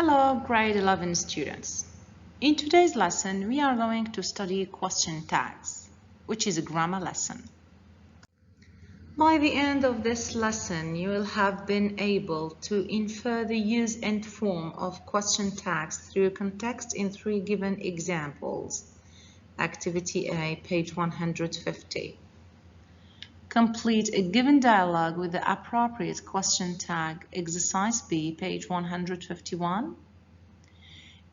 Hello, grade 11 students. In today's lesson, we are going to study question tags, which is a grammar lesson. By the end of this lesson, you will have been able to infer the use and form of question tags through context in 3 given examples. Activity A, page 150. Complete a given dialogue with the appropriate question tag. Exercise B, page 151.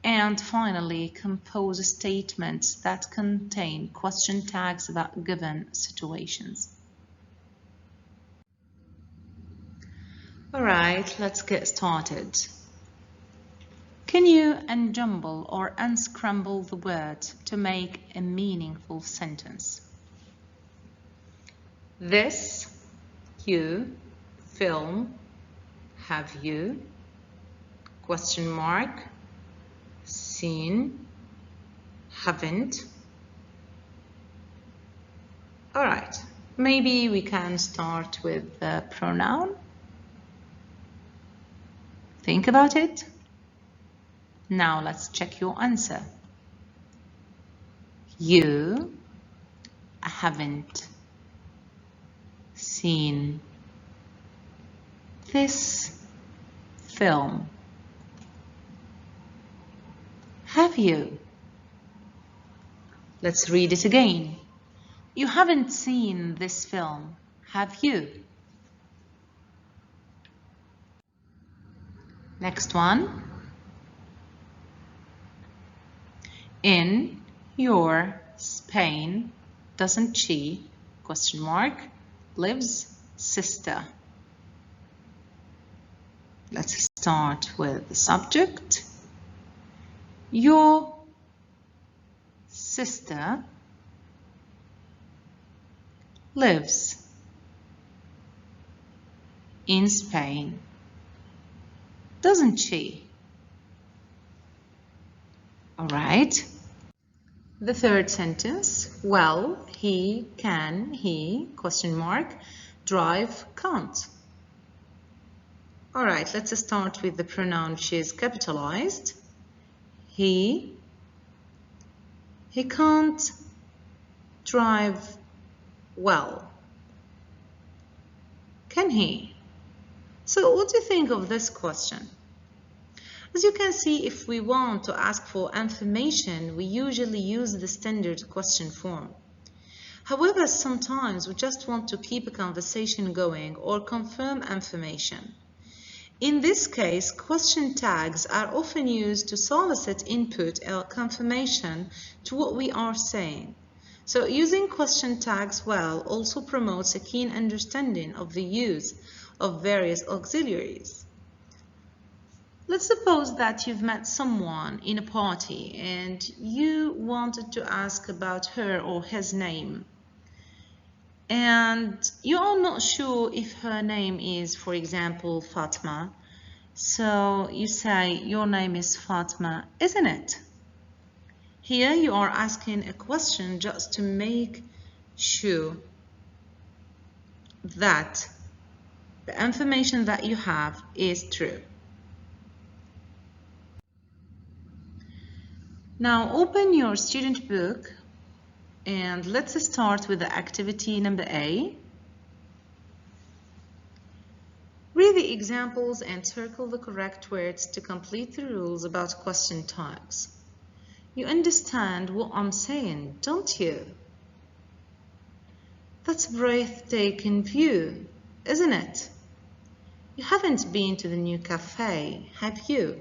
And finally, compose statements that contain question tags about given situations. All right, let's get started. Can you unjumble or unscramble the words to make a meaningful sentence? This, you, film, have you, question mark, seen, haven't. All right, maybe we can start with the pronoun. Think about it. Now let's check your answer. You haven't seen this film. Have you? Let's read it again. You haven't seen this film, have you? Next one. In your Spain, doesn't she, question mark, lives sister? Let's start with the subject. Your sister lives in Spain, doesn't she? All right. The third sentence, well, he, can, he, question mark, drive, can't. All right, let's start with the pronoun which is capitalized. He can't drive well. Can he? So what do you think of this question? As you can see, if we want to ask for information, we usually use the standard question form. However, sometimes we just want to keep a conversation going or confirm information. In this case, question tags are often used to solicit input or confirmation to what we are saying. So using question tags well also promotes a keen understanding of the use of various auxiliaries. Let's suppose that you've met someone in a party and you wanted to ask about her or his name. And you are not sure if her name is, for example, Fatma. So you say, your name is Fatma, isn't it? Here you are asking a question just to make sure that the information that you have is true. Now open your student book and let's start with the activity number A. Read the examples and circle the correct words to complete the rules about question tags. You understand what I'm saying, don't you? That's a breathtaking view, isn't it? You haven't been to the new cafe, have you?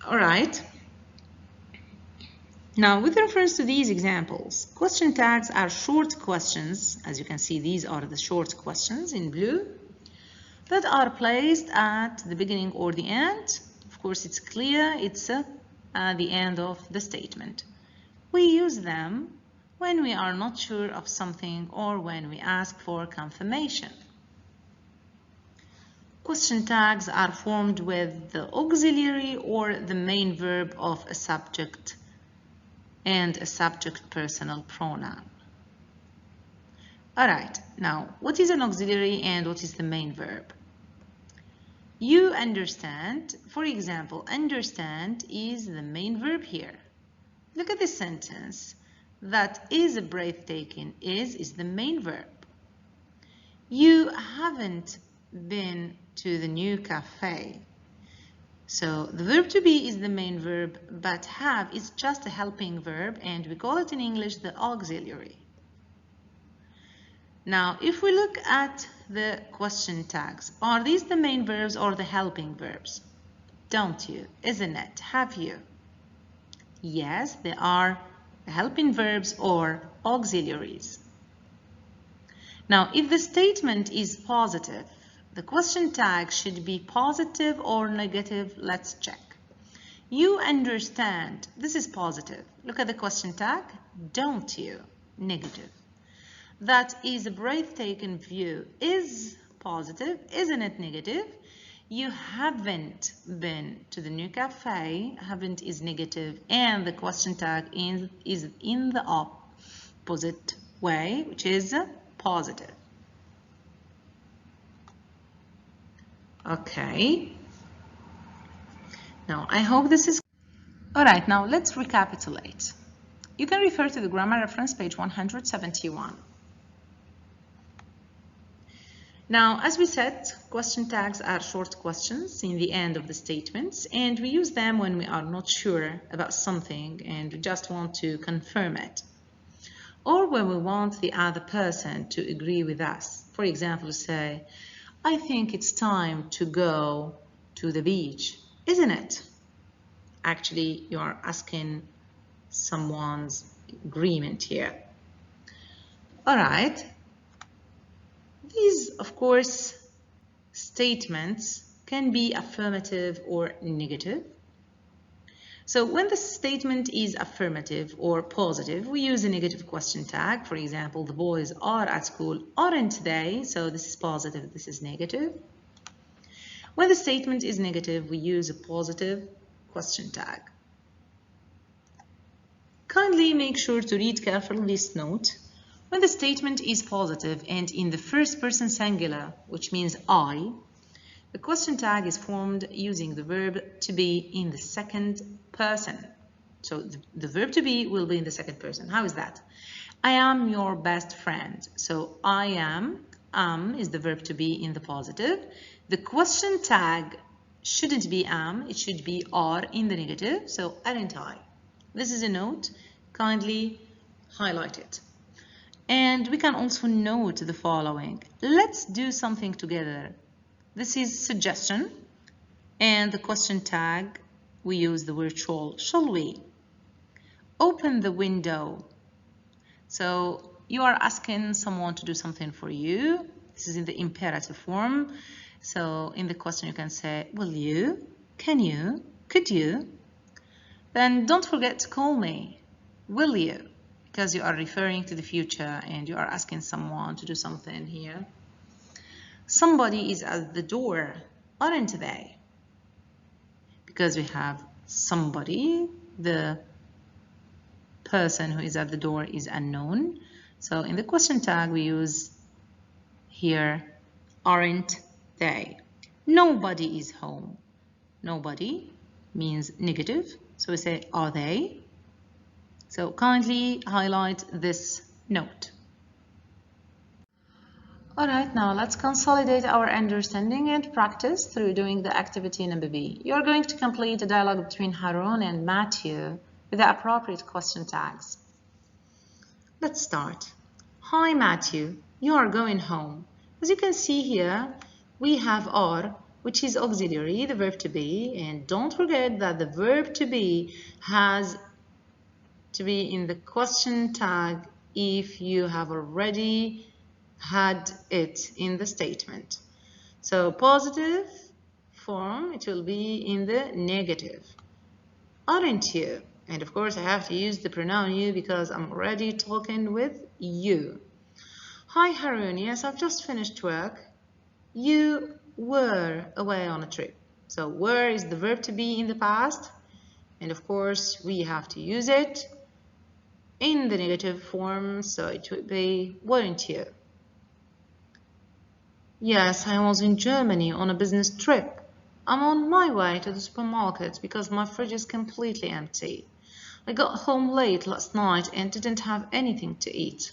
All right. Now, with reference to these examples, question tags are short questions. As you can see, these are the short questions in blue that are placed at the beginning or the end. Of course, it's clear it's at the end of the statement. We use them when we are not sure of something or when we ask for confirmation. Question tags are formed with the auxiliary or the main verb of a subject and a subject personal pronoun. All right, now what is an auxiliary and what is the main verb? You understand. For example, understand is the main verb here. Look at this sentence. That is breathtaking. Is the main verb. You haven't been to the new cafe. So the verb to be is the main verb, but have is just a helping verb, and we call it in English the auxiliary. Now, if we look at the question tags, are these the main verbs or the helping verbs? Don't you? Isn't it? Have you? Yes, they are helping verbs or auxiliaries. Now, if the statement is positive, the question tag should be positive or negative. Let's check. You understand. This is positive. Look at the question tag. Don't you? Negative. That is a breathtaking view. Is positive. Isn't it negative? You haven't been to the new cafe. Haven't is negative. And the question tag is in the opposite way, which is positive. Okay. Now, I hope this is... Alright, now let's recapitulate. You can refer to the grammar reference page 171. Now, as we said, question tags are short questions in the end of the statements, and we use them when we are not sure about something and we just want to confirm it, or when we want the other person to agree with us. For example, say, I think it's time to go to the beach, isn't it? Actually, you are asking someone's agreement here. All right. These, of course, statements can be affirmative or negative. So when the statement is affirmative or positive, we use a negative question tag. For example, the boys are at school, aren't they? So this is positive, this is negative. When the statement is negative, we use a positive question tag. Kindly make sure to read carefully this note. When the statement is positive and in the first person singular, which means I, the question tag is formed using the verb to be in the second person. So the verb to be will be in the second person. How is that? I am your best friend. So I am is the verb to be in the positive. The question tag shouldn't be am, it should be are in the negative. So aren't I? This is a note. Kindly highlight it. And we can also note the following. Let's do something together. This is suggestion. And the question tag, we use the word shall. Shall we? Open the window. So you are asking someone to do something for you. This is in the imperative form. So in the question you can say, will you? Can you? Could you? Then don't forget to call me. Will you? Because you are referring to the future and you are asking someone to do something here. Somebody is at the door, aren't they? Because we have somebody, the person who is at the door is unknown. So in the question tag we use here, aren't they? Nobody is home. Nobody means negative. So we say, are they? So kindly highlight this note. All right, now let's consolidate our understanding and practice through doing the activity number B. You're going to complete a dialogue between Harun and Matthew with the appropriate question tags. Let's start. Hi, Matthew. You are going home. As you can see here, we have are, which is auxiliary, the verb to be, and don't forget that the verb to be has to be in the question tag if you have already had it in the statement. So positive form, it will be in the negative. Aren't you? And of course I have to use the pronoun you because I'm already talking with you. Hi Harun, yes, I've just finished work. You were away on a trip. So were is the verb to be in the past, and of course we have to use it in the negative form, so it would be weren't you? Yes, I was in Germany on a business trip. I'm on my way to the supermarket because my fridge is completely empty. I got home late last night and didn't have anything to eat.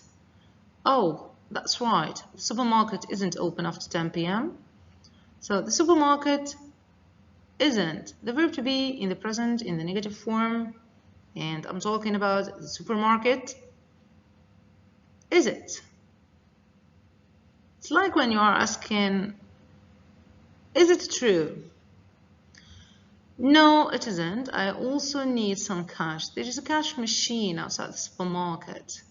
Oh, that's right. The supermarket isn't open after 10 p.m. So the supermarket isn't. The verb to be in the present in the negative form. And I'm talking about the supermarket. Is it? It's like when you are asking, is it true? No, it isn't. I also need some cash. There is a cash machine outside the supermarket.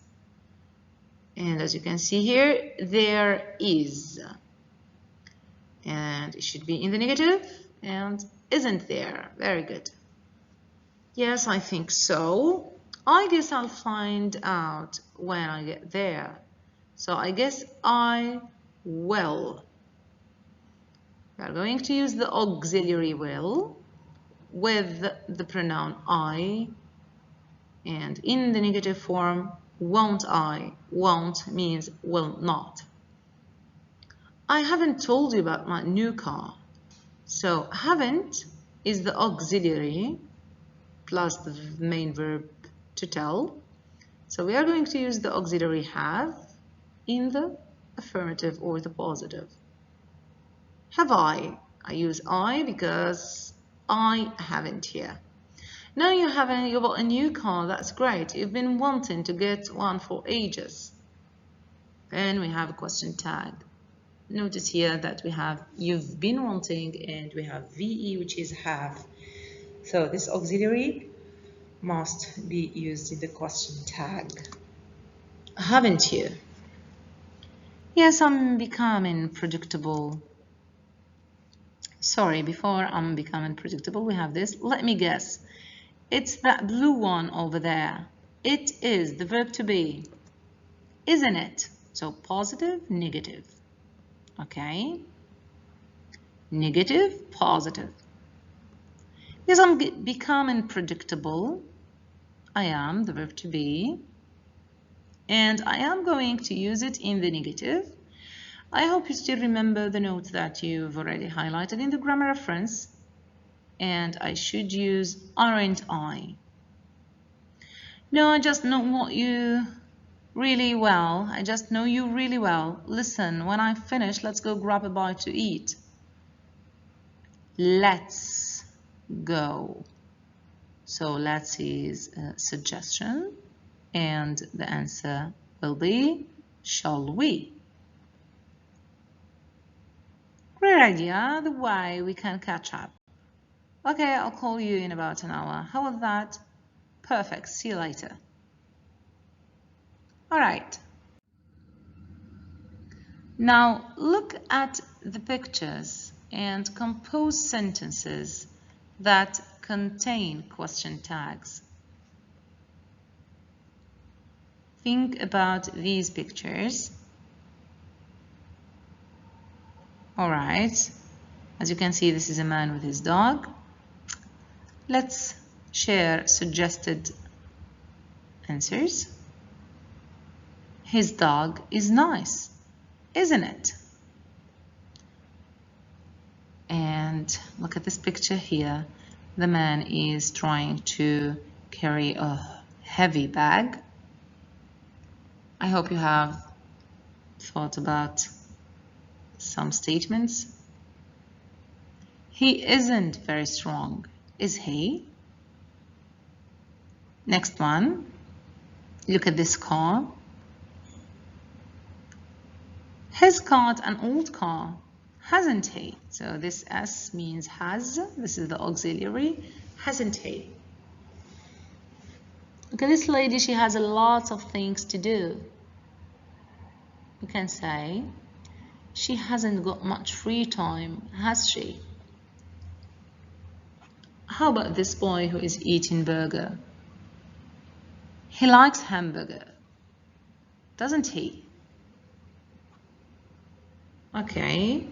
And as you can see here, there is. And it should be in the negative and isn't there. Very good. Yes, I think so. I guess I'll find out when I get there. So I guess I will. We are going to use the auxiliary will with the pronoun I, and in the negative form, won't I. Won't means will not. I haven't told you about my new car. So haven't is the auxiliary plus the main verb to tell. So we are going to use the auxiliary have in the affirmative or the positive. Have I? I use I because I haven't here. Now you got a new car, that's great. You've been wanting to get one for ages. Then we have a question tag. Notice here that we have you've been wanting and we have VE, which is have. So this auxiliary must be used in the question tag. Haven't you? Yes, I'm becoming predictable. Sorry, before I'm becoming predictable, we have this. Let me guess. It's that blue one over there. It is the verb to be, isn't it? So positive, negative. Okay. Negative, positive. Yes, I'm becoming predictable. I am the verb to be. And I am going to use it in the negative. I hope you still remember the note that you've already highlighted in the grammar reference. And I should use aren't I. No, I just know what you really well. I just know you really well. Listen, when I finish, let's go grab a bite to eat. Let's go. So let's is a suggestion and the answer will be shall we? Great idea, the way we can catch up. Okay, I'll call you in about an hour. How was that? Perfect, see you later. All right. Now look at the pictures and compose sentences that contain question tags. Think about these pictures. All right, as you can see, this is a man with his dog. Let's share suggested answers. His dog is nice, isn't it? And look at this picture here. The man is trying to carry a heavy bag. I hope you have thought about some statements. He isn't very strong, is he? Next one. Look at this car. He's got an old car, hasn't he? So this S means has. This is the auxiliary. Hasn't he? Look at this lady. She has a lot of things to do. You can say, she hasn't got much free time, has she? How about this boy who is eating burger? He likes hamburger, doesn't he? Okay,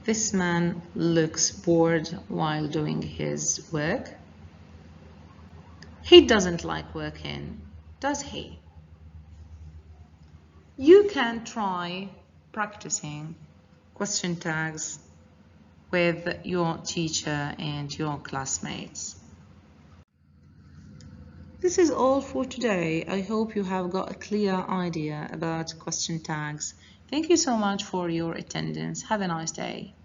this man looks bored while doing his work. He doesn't like working, does he? You can try practicing question tags with your teacher and your classmates. This is all for today. I hope you have got a clear idea about question tags. Thank you so much for your attendance. Have a nice day.